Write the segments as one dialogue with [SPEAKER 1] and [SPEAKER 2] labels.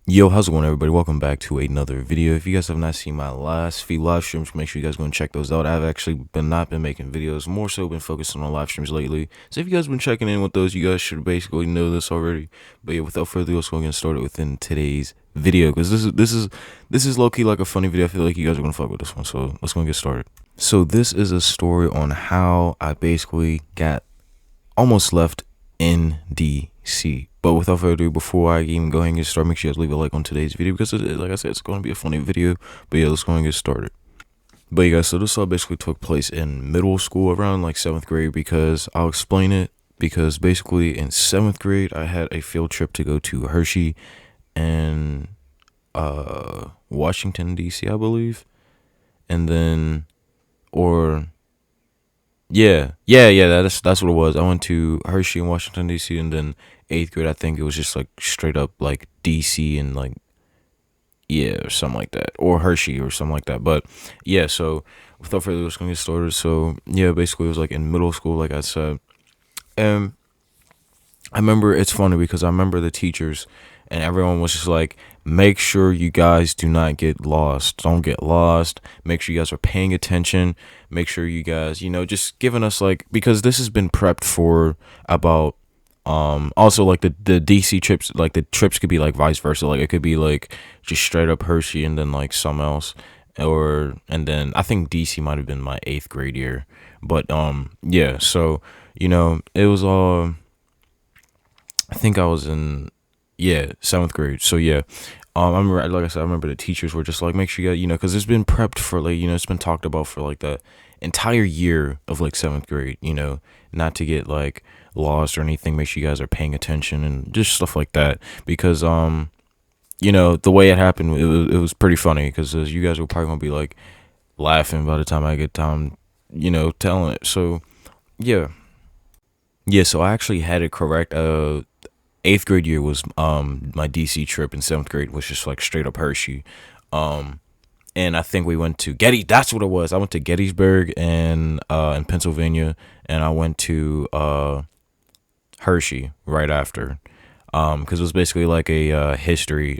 [SPEAKER 1] Yo, how's it going, everybody? Welcome back to another video. If you guys have not seen my last few live streams, make sure you guys go and check those out. I've actually not been making videos, more so been focusing on live streams lately. So if you guys been checking in with those, you guys should basically know this already. But yeah, without further ado, let's go and get started within today's video, because this is low key like a funny video. I feel like you guys are gonna fuck with this one. So let's go and get started. So this is a story on how I basically got almost left in DC. But without further ado, before I even go ahead and get started, make sure you guys leave a like on today's video, because like I said, it's going to be a funny video. But yeah, let's go and get started. But yeah, guys, so this all basically took place in middle school, around like 7th grade, because I'll explain it. Because basically in 7th grade, I had a field trip to go to Hershey and Washington, D.C., I believe. And then, or yeah. That's what it was. I went to Hershey in Washington D.C. and then 8th grade, I think it was just like straight up like D.C. and like or something like that, or Hershey or something like that. But yeah, so without further ado, let's gonna get started. So yeah, basically it was like in middle school, like I said, and I remember it's funny because I remember the teachers and everyone was just like, make sure you guys do not get lost. Don't get lost. Make sure you guys are paying attention. Make sure you guys, just giving us like, because this has been prepped for about also like the DC trips, like the trips could be like vice versa. Like it could be like just straight up Hershey and then like some else, and then I think DC might have been my 8th grade year. But yeah, so it was all, I think I was in, 7th grade. So yeah, I remember, like I said, I remember the teachers were just like, make sure you got, because it's been prepped for like, it's been talked about for like the entire year of like 7th grade, not to get like lost or anything. Make sure you guys are paying attention and just stuff like that. Because, the way it happened, it was pretty funny, because you guys were probably gonna be like laughing by the time I get time, telling it. So yeah. Yeah, so I actually had it correct. 8th grade year was my DC trip, and 7th grade was just like straight up Hershey. Um, and I think we went to That's what it was. I went to Gettysburg and in Pennsylvania, and I went to Hershey right after, because it was basically like a history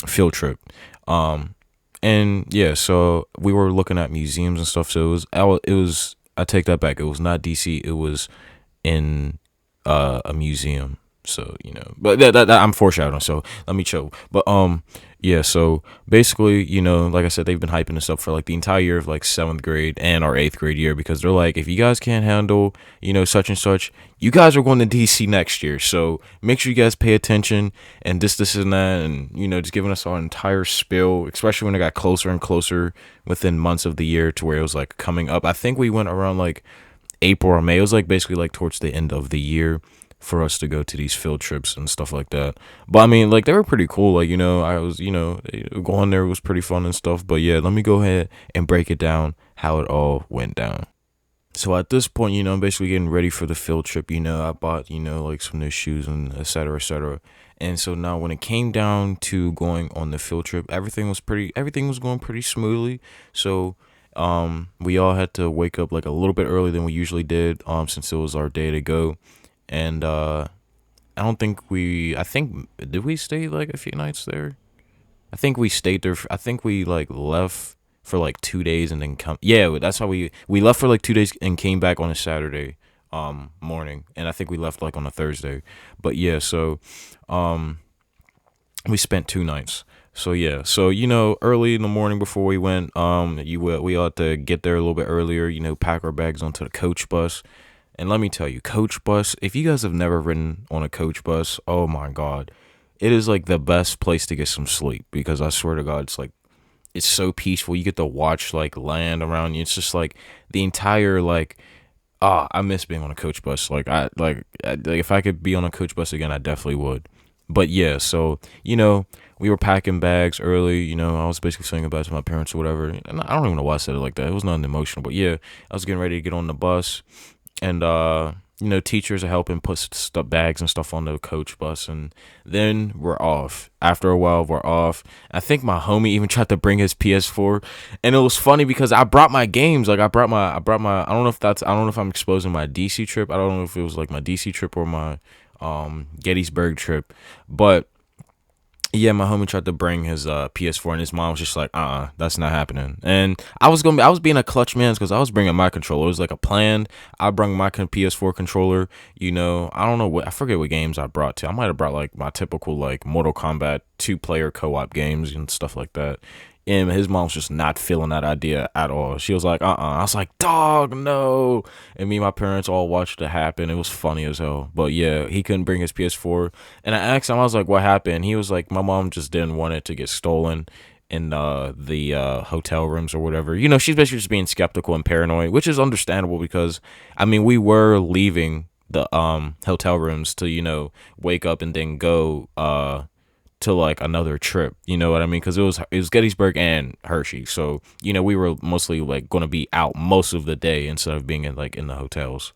[SPEAKER 1] field trip. And yeah, so we were looking at museums and stuff. So it was I take that back. It was not DC. It was in a museum. So but that I'm foreshadowing. So let me chill. But yeah. So basically, like I said, they've been hyping this up for like the entire year of like 7th grade and our 8th grade year, because they're like, if you guys can't handle such and such, you guys are going to DC next year. So make sure you guys pay attention, and this and that, and just giving us our entire spill, especially when it got closer and closer within months of the year to where it was like coming up. I think we went around like April or May. It was like basically like towards the end of the year for us to go to these field trips and stuff like that. But I mean, like, they were pretty cool. Like, I was, going there was pretty fun and stuff. But yeah, let me go ahead and break it down how it all went down. So at this point, I'm basically getting ready for the field trip. I bought, like some new shoes and et cetera, et cetera. And so now when it came down to going on the field trip, everything was going pretty smoothly. So we all had to wake up like a little bit earlier than we usually did, since it was our day to go. And I think, did we stay like a few nights there? I think we stayed there. I think we like left for like 2 days and then come. Yeah, that's how we left for like 2 days and came back on a Saturday morning. And I think we left like on a Thursday. But yeah, so we spent 2 nights. So yeah, so early in the morning before we went, we all had to get there a little bit earlier. Pack our bags onto the coach bus. And let me tell you, coach bus, if you guys have never ridden on a coach bus, oh my God, it is like the best place to get some sleep, because I swear to God, it's so peaceful. You get to watch like land around you. It's just like the entire like, I miss being on a coach bus. If I could be on a coach bus again, I definitely would. But yeah, so, we were packing bags early. I was basically saying goodbye to my parents or whatever. And I don't even know why I said it like that. It was nothing emotional. But yeah, I was getting ready to get on the bus. And teachers are helping put bags and stuff on the coach bus, and then we're off. After a while, we're off. I think my homie even tried to bring his PS4, and it was funny because I brought my games. Like I brought my. I don't know if I'm exposing my DC trip. I don't know if it was like my DC trip or my Gettysburg trip, but Yeah, my homie tried to bring his PS4, and his mom was just like, that's not happening. And I was being a clutch man because I was bringing my controller. It was like a plan. I brought my PS4 controller. I don't know I forget what games I brought to. I might have brought like my typical like Mortal Kombat 2-player co-op games and stuff like that. And his mom's just not feeling that idea at all. She was like, I was like, dog, no. And me and my parents all watched it happen. It was funny as hell. But yeah, he couldn't bring his PS4. And I asked him, I was like, what happened? He was like, my mom just didn't want it to get stolen in the hotel rooms or whatever. She's basically just being skeptical and paranoid, which is understandable because, I mean, we were leaving the hotel rooms to, wake up and then go to like another trip, you know what I mean? Because it was Gettysburg and Hershey, so we were mostly like going to be out most of the day instead of being in the hotels.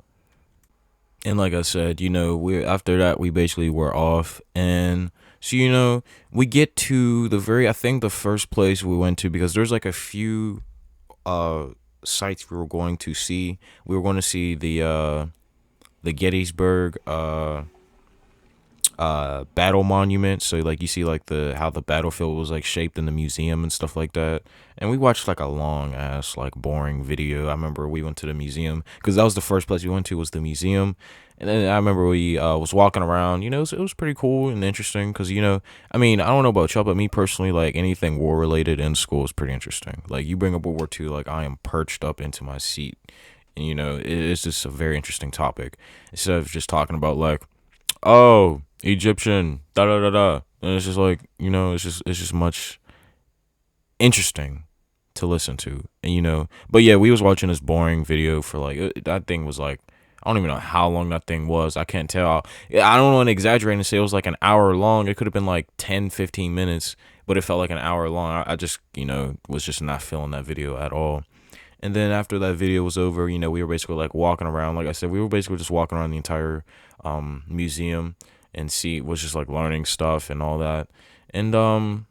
[SPEAKER 1] And like I said, we after that we basically were off, and so we get to I think the first place we went to, because there's like a few uh sites we were going to see. We were going to see the Gettysburg battle monument, so like you see like the how the battlefield was like shaped in the museum and stuff like that. And we watched like a long ass like boring video. I remember we went to the museum because that was the first place we went to, was the museum. And then I remember we was walking around. It was pretty cool and interesting because I mean, I don't know about y'all, but me personally, like anything war related in school is pretty interesting. Like you bring up World War II, like I am perched up into my seat, and it's just a very interesting topic instead of just talking about like, oh, Egyptian, da da da da. And it's just like, it's just much interesting to listen to. And but yeah, we was watching this boring video for like that thing was like, I don't even know how long that thing was. I can't tell. I don't want to exaggerate and say it was like an hour long. It could have been like 10, 15 minutes, but it felt like an hour long. I just, was just not feeling that video at all. And then after that video was over, we were basically like walking around. Like I said, we were basically just walking around the entire museum and was just like learning stuff and all that. And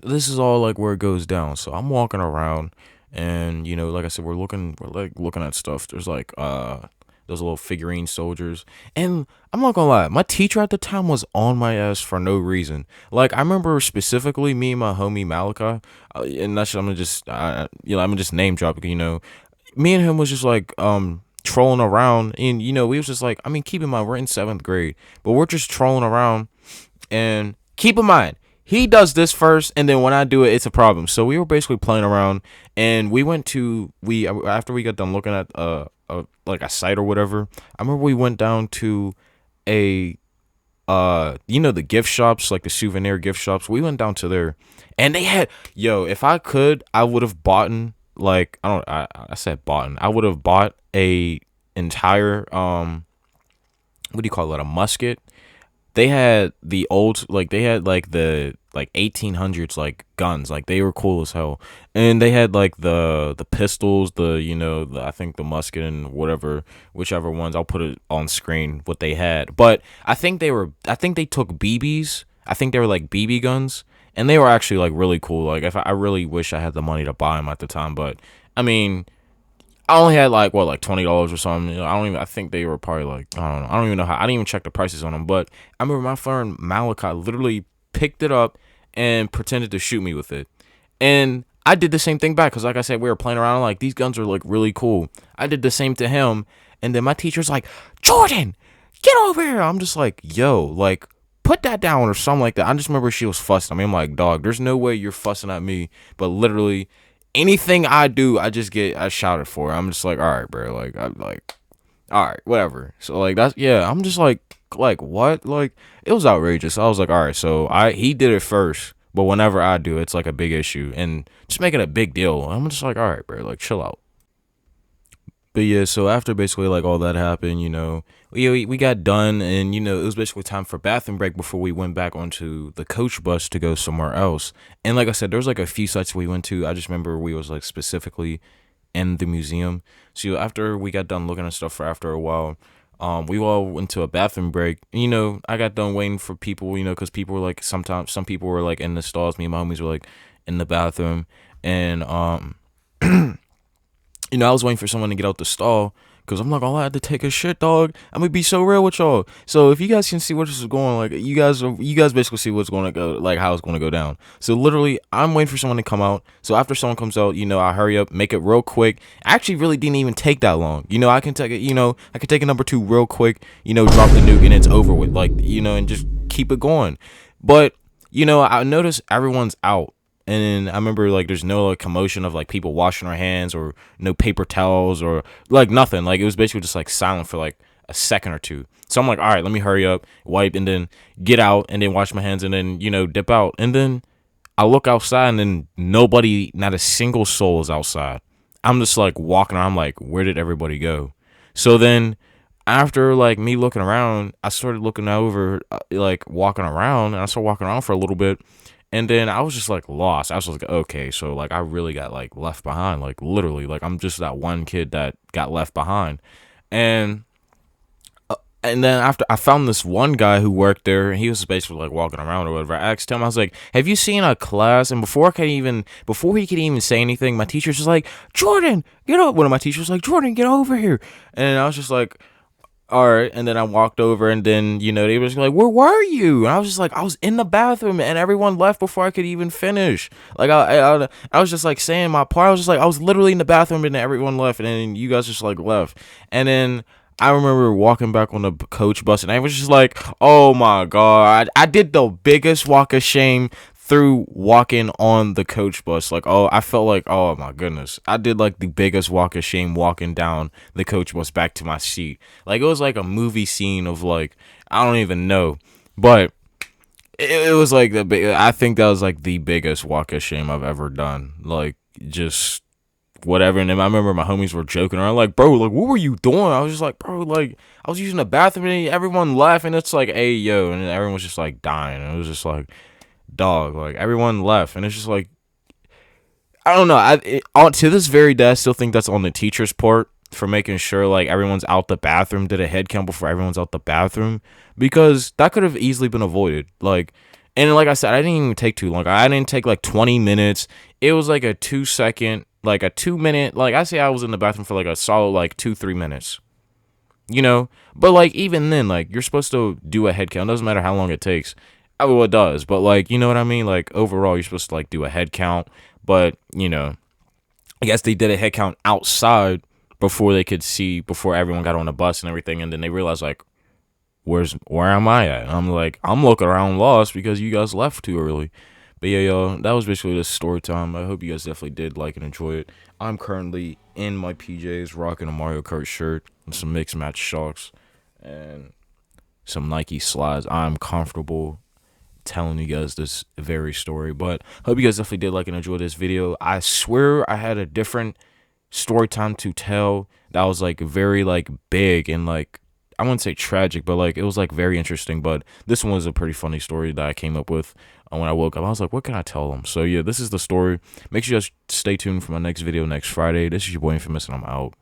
[SPEAKER 1] this is all like where it goes down. So I'm walking around, and like I said, we're looking at stuff. There's like those little figurine soldiers, and I'm not gonna lie, my teacher at the time was on my ass for no reason. Like I remember specifically me and my homie Malachi, and that's I'm gonna just I'm gonna just name drop, me and him was just like trolling around, and we was just like, I mean, keep in mind we're in 7th grade, but we're just trolling around. And keep in mind, he does this first, and then when I do it, it's a problem. So we were basically playing around, and we after we got done looking at like a site or whatever. I remember we went down to a the gift shops, like the souvenir gift shops. We went down to there, and they had, if I could, I would have bought, like, I said bought, I would have bought a entire what do you call it, a musket. They had the old, like they had like the like 1800s like guns, like they were cool as hell. And they had like the pistols, I think the musket and whatever, whichever ones. I'll put it on screen what they had. But I think they took BBs. I think they were like BB guns, and they were actually like really cool. Like if I really wish I had the money to buy them at the time, but I mean, I only had like what, like $20 or something. I think they were probably like, I don't know. I don't even know how. I didn't even check the prices on them. But I remember my friend Malachi literally picked it up and pretended to shoot me with it, and I did the same thing back because, like I said, we were playing around. Like these guns are like really cool. I did the same to him, and then my teacher's like, Jordan, get over here. I'm just like, yo, like, put that down or something like that. I just remember she was fussing. I mean, I'm like, dog, there's no way you're fussing at me. But literally, anything I do, I shouted for. I'm just like, all right, bro. Like, I'm like, all right, whatever. So like that's, yeah. I'm just like what? Like it was outrageous. I was like, all right. So he did it first, but whenever I do, it's like a big issue and just making a big deal. I'm just like, all right, bro. Like chill out. But yeah, so after basically like all that happened, we got done, and it was basically time for bathroom break before we went back onto the coach bus to go somewhere else. And like I said, there was like a few sites we went to. I just remember we was like specifically in the museum. So after we got done looking at stuff for after a while, we all went to a bathroom break. I got done waiting for people, because people were like, sometimes some people were like in the stalls. Me and my homies were like in the bathroom, and I was waiting for someone to get out the stall because I'm like, oh, I had to take a shit, dog. I'm gonna be so real with y'all. So if you guys can see where this is going, like you guys basically see what's going to go, like how it's going to go down. So literally, I'm waiting for someone to come out. So after someone comes out, I hurry up, make it real quick. Actually, really didn't even take that long. I can take it. I can take a number two real quick. Drop the nuke and it's over with. Like, and just keep it going. But I notice everyone's out. And then I remember like there's no like commotion of like people washing their hands or no paper towels or like nothing. Like it was basically just like silent for like a second or two. So I'm like, all right, let me hurry up, wipe, and then get out and then wash my hands and then dip out. And then I look outside and then nobody, not a single soul is outside. I'm just like walking around. I'm like, where did everybody go? So then after like me looking around, I started looking over, like walking around, and I started walking around for a little bit. And then I was just like lost. I was like, okay, so like I really got like left behind, like literally, like I'm just that one kid that got left behind. And and then after I found this one guy who worked there, and he was basically like walking around or whatever. I asked him, I was like, "Have you seen a class?" And before he could even say anything, my teacher's just like, "Jordan, get up!" One of my teachers was like, "Jordan, get over here!" And I was just like, all right. And then I walked over, and then they were just like, where were you? And I was just like, I was in the bathroom, and everyone left before I could even finish. Like I was just like saying my part. I was just like, I was literally in the bathroom, and everyone left, and then you guys just like left. And then I remember walking back on the coach bus, and I was just like, oh my god, I did the biggest walk of shame through walking on the coach bus. Like, oh, I felt like, oh my goodness, I did like the biggest walk of shame walking down the coach bus back to my seat. Like it was like a movie scene of like, I don't even know, but it was like I think that was like the biggest walk of shame I've ever done. Like just whatever. And then I remember my homies were joking around like, bro, like what were you doing? I was just like, bro, like I was using the bathroom, and everyone left, and it's like, hey yo, and then everyone was just like dying, and it was just like, dog, like everyone left, and it's just like, I don't know. To this very day, I still think that's on the teacher's part for making sure like everyone's out the bathroom. Did a head count before everyone's out the bathroom, because that could have easily been avoided. Like, and like I said, I didn't even take too long. I didn't take like 20 minutes. It was like a 2 second, like a 2 minute. Like I say, I was in the bathroom for like a solid like 2-3 minutes. But like even then, like you're supposed to do a head count. It doesn't matter how long it takes. Well, it does, but like you know what I mean. Like overall, you're supposed to like do a head count, but I guess they did a head count outside before everyone got on the bus and everything, and then they realized like, where am I at? And I'm like, I'm looking around lost because you guys left too early. But yeah, y'all, that was basically the story time. I hope you guys definitely did like and enjoy it. I'm currently in my PJs, rocking a Mario Kart shirt and some mixed match shocks and some Nike slides. I'm comfortable telling you guys this very story, but hope you guys definitely did like and enjoy this video. I swear I had a different story time to tell that was like very like big and like, I wouldn't say tragic, but like it was like very interesting. But this one was a pretty funny story that I came up with when I woke up. I was like, what can I tell them? So yeah, this is the story. Make sure you guys stay tuned for my next video next Friday. This is your boy Infamous, and I'm out.